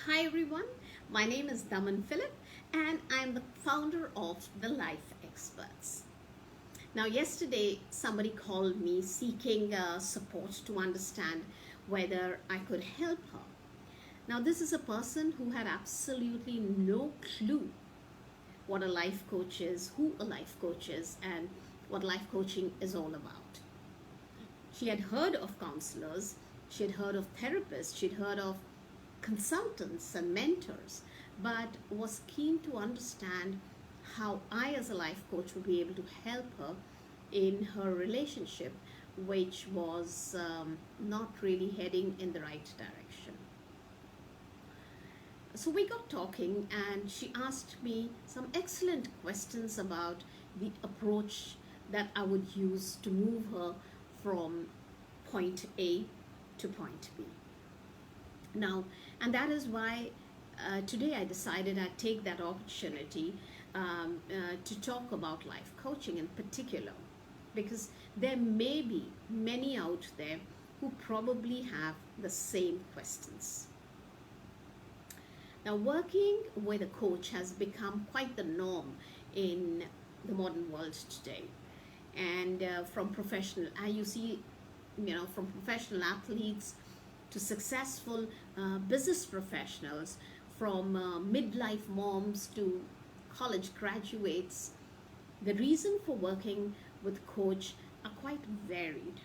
Hi everyone, my name is Daman Philip and I'm the founder of The Life Experts. Now, yesterday somebody called me seeking support to understand whether I could help her. Now, this is a person who had absolutely no clue what a life coach is, who a life coach is, and what life coaching is all about. She had heard of counselors, she had heard of therapists, she'd heard of consultants and mentors, but was keen to understand how I, as a life coach, would be able to help her in her relationship, which was not really heading in the right direction. So we got talking, and she asked me some excellent questions about the approach that I would use to move her from point A to point B. Now, and that is why today I decided I'd take that opportunity to talk about life coaching in particular, because there may be many out there who probably have the same questions. Now, working with a coach has become quite the norm in the modern world today. And from professional, you see, from professional athletes to successful business professionals, from midlife moms to college graduates, the reason for working with coach are quite varied.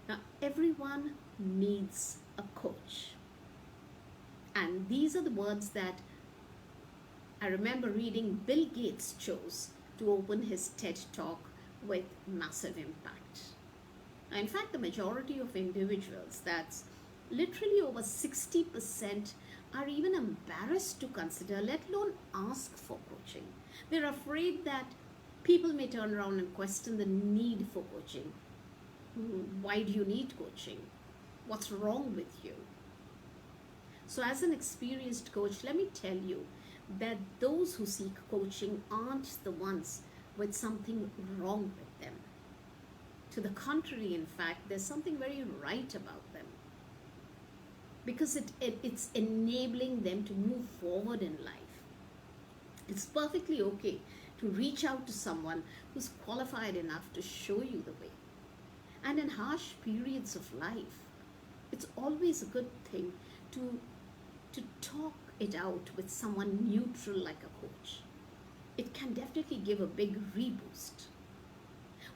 Now, everyone needs a coach. And these are the words that I remember reading Bill Gates chose to open his TED Talk with massive impact. Now, in fact, the majority of individuals, that's literally over 60%, are even embarrassed to consider, let alone ask for coaching. They're afraid that people may turn around and question the need for coaching. Why do you need coaching? What's wrong with you? So, as an experienced coach, let me tell you that those who seek coaching aren't the ones with something wrong with them. To the contrary, in fact, there's something very right about them, because it's enabling them to move forward in life. It's perfectly okay to reach out to someone who's qualified enough to show you the way. And in harsh periods of life, it's always a good thing to talk it out with someone neutral like a coach. It can definitely give a big reboost.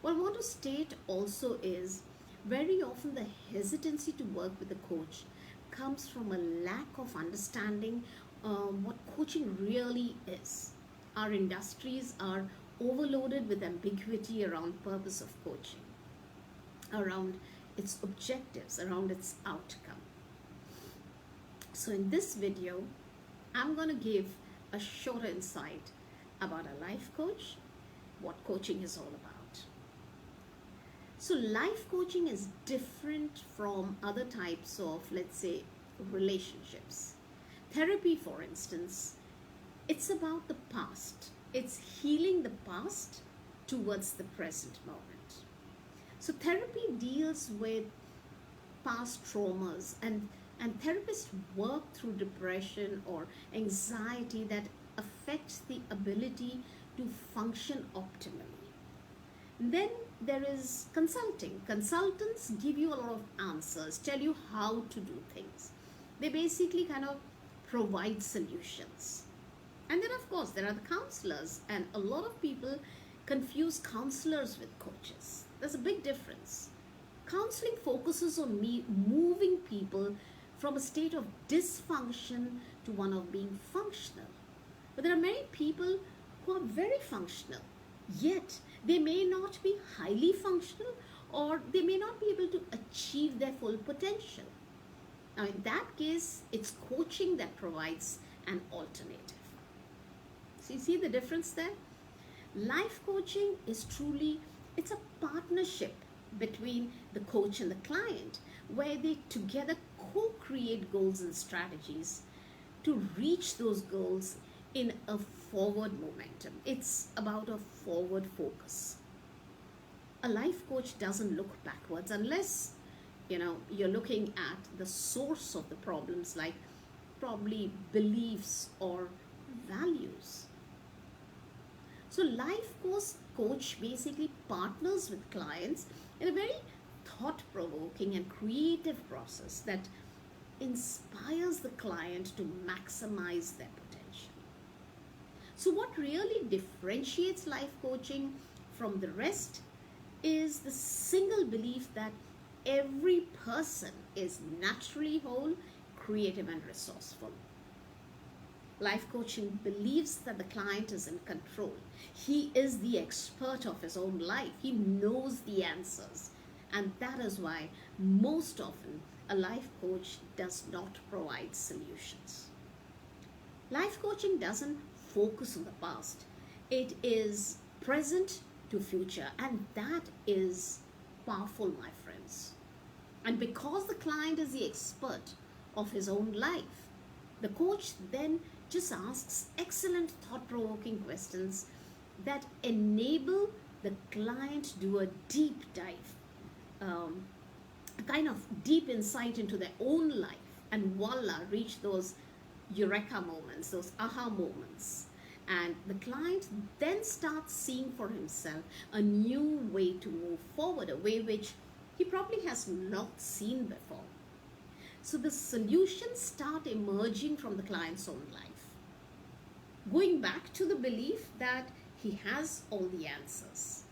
What I want to state also is very often the hesitancy to work with a coach comes from a lack of understanding what coaching really is. Our industries are overloaded with ambiguity around purpose of coaching, around its objectives, around its outcome. So in this video, I'm going to give a short insight about a life coach, what coaching is all about. So life coaching is different from other types of, let's say, relationships. Therapy, for instance, it's about the past. It's healing the past towards the present moment. So therapy deals with past traumas, and therapists work through depression or anxiety that affects the ability to function optimally. Then there is consulting. Consultants give you a lot of answers, tell you how to do things. They basically kind of provide solutions. And then, of course, there are the counselors, and a lot of people confuse counselors with coaches. There's a big difference. Counseling focuses on moving people from a state of dysfunction to one of being functional. But there are many people who are very functional, yet they may not be highly functional, or they may not be able to achieve their full potential. Now, in that case, it's coaching that provides an alternative. So you see the difference there? Life coaching is truly, it's a partnership between the coach and the client, where they together co-create goals and strategies to reach those goals in a forward momentum. It's about a forward focus. A life coach doesn't look backwards unless you're looking at the source of the problems, like probably beliefs or values. So, coach basically partners with clients in a very thought provoking and creative process that inspires the client to maximize their potential. So, what really differentiates life coaching from the rest is the single belief that every person is naturally whole, creative, and resourceful. Life coaching believes that the client is in control. He is the expert of his own life, he knows the answers. And that is why most often a life coach does not provide solutions. Life coaching doesn't focus on the past, it is present to future, and that is powerful, my friends. And because the client is the expert of his own life, the coach then just asks excellent thought provoking questions that enable the client to do a deep dive, a kind of deep insight into their own life, and voila, reach those eureka moments, those aha moments. And the client then starts seeing for himself a new way to move forward, a way which he probably has not seen before. So the solutions start emerging from the client's own life, going back to the belief that he has all the answers.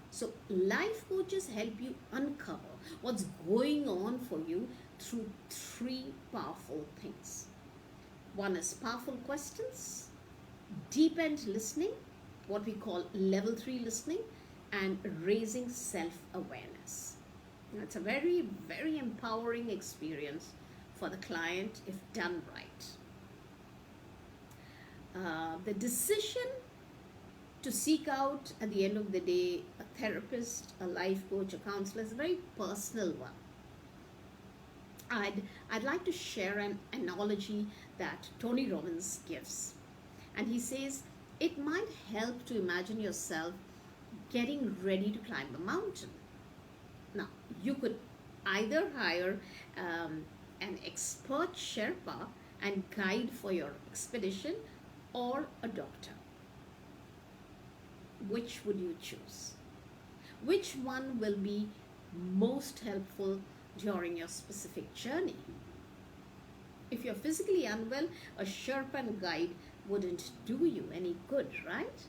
So life coaches help you uncover what's going on for you through three powerful things. One is powerful questions, deep end listening, what we call level 3 listening, and raising self awareness. It's a very, very empowering experience for the client if done right. The decision to seek out at the end of the day a therapist, a life coach, a counselor is a very personal one. I'd like to share an analogy that Tony Robbins gives. And he says, it might help to imagine yourself getting ready to climb a mountain. Now, you could either hire an expert Sherpa and guide for your expedition, or a doctor. Which would you choose? Which one will be most helpful during your specific journey? If you're physically unwell, a Sherpa and guide wouldn't do you any good, right?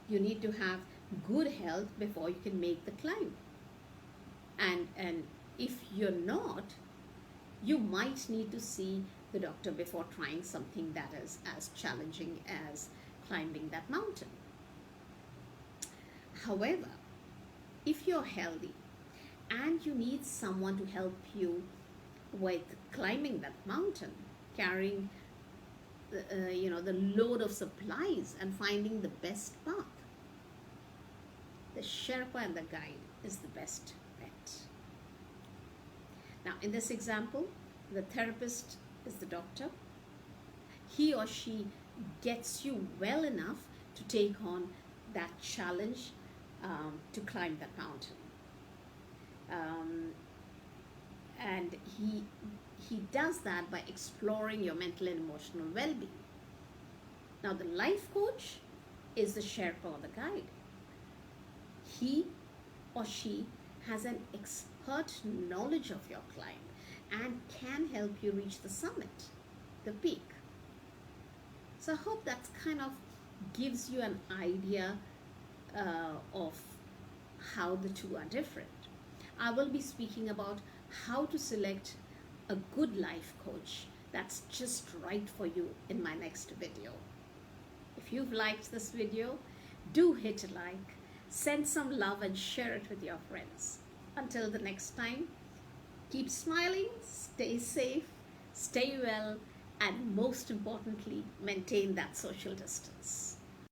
You need to have good health before you can make the climb. And if you're not, you might need to see the doctor before trying something that is as challenging as climbing that mountain. However, if you're healthy and you need someone to help you with climbing that mountain, carrying the load of supplies and finding the best path, the Sherpa and the guide is the best bet. Now, in this example, the therapist is the doctor. He or she gets you well enough to take on that challenge to climb that mountain. And he does that by exploring your mental and emotional well-being. Now, the life coach is the Sherpa or the guide. He or she has an expert knowledge of your climb and can help you reach the summit, the peak. So I hope that kind of gives you an idea of how the two are different. I will be speaking about how to select a good life coach that's just right for you in my next video. If you've liked this video, do hit a like, send some love and share it with your friends. Until the next time, keep smiling, stay safe, stay well, and most importantly, maintain that social distance.